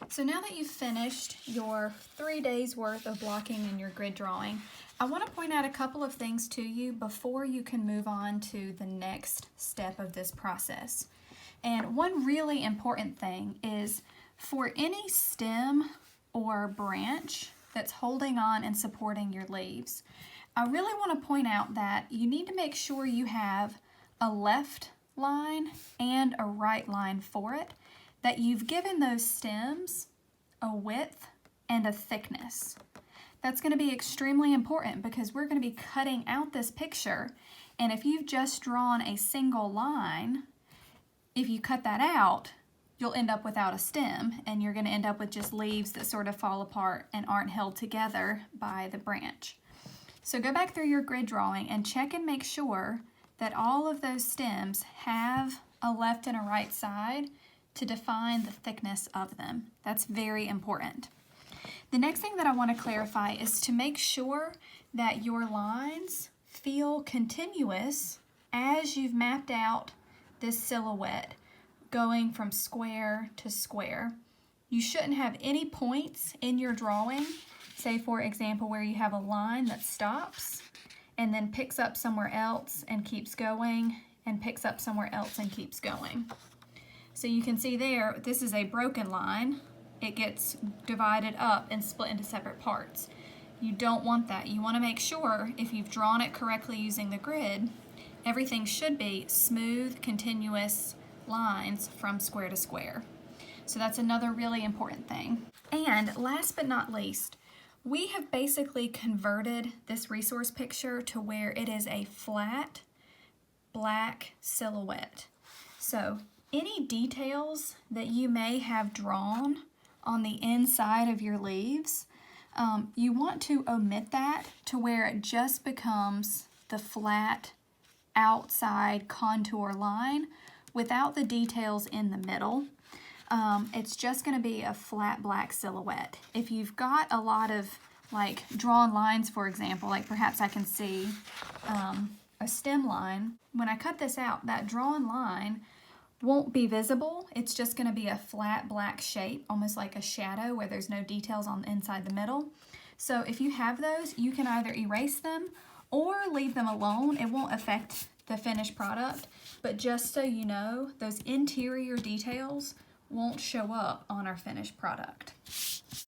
So now that you've finished your 3 days worth of blocking in your grid drawing, I want to point out a couple of things to you before you can move on to the next step of this process. And one really important thing is for any stem or branch that's holding on and supporting your leaves, I really want to point out that you need to make sure you have a left line and a right line for it, that you've given those stems a width and a thickness. That's going to be extremely important because we're going to be cutting out this picture, and if you've just drawn a single line, if you cut that out, you'll end up without a stem, and you're going to end up with just leaves that sort of fall apart and aren't held together by the branch. So go back through your grid drawing and check and make sure that all of those stems have a left and a right side to define the thickness of them. That's very important. The next thing that I want to clarify is to make sure that your lines feel continuous as you've mapped out this silhouette going from square to square. You shouldn't have any points in your drawing, say for example where you have a line that stops and then picks up somewhere else and keeps going and picks up somewhere else and keeps going. So you can see there, this is a broken line. It gets divided up and split into separate parts. You don't want that. You want to make sure if you've drawn it correctly using the grid, everything should be smooth, continuous lines from square to square. So that's another really important thing. And last but not least, we have basically converted this resource picture to where it is a flat black silhouette. So any details that you may have drawn on the inside of your leaves, you want to omit that to where it just becomes the flat outside contour line without the details in the middle. It's just going to be a flat black silhouette. If you've got a lot of like drawn lines, for example, like perhaps I can see a stem line, when I cut this out, that drawn line won't be visible. It's just going to be a flat black shape, almost like a shadow where there's no details on the inside the middle. So if you have those, you can either erase them or leave them alone. It won't affect the finished product, but just so you know, those interior details won't show up on our finished product.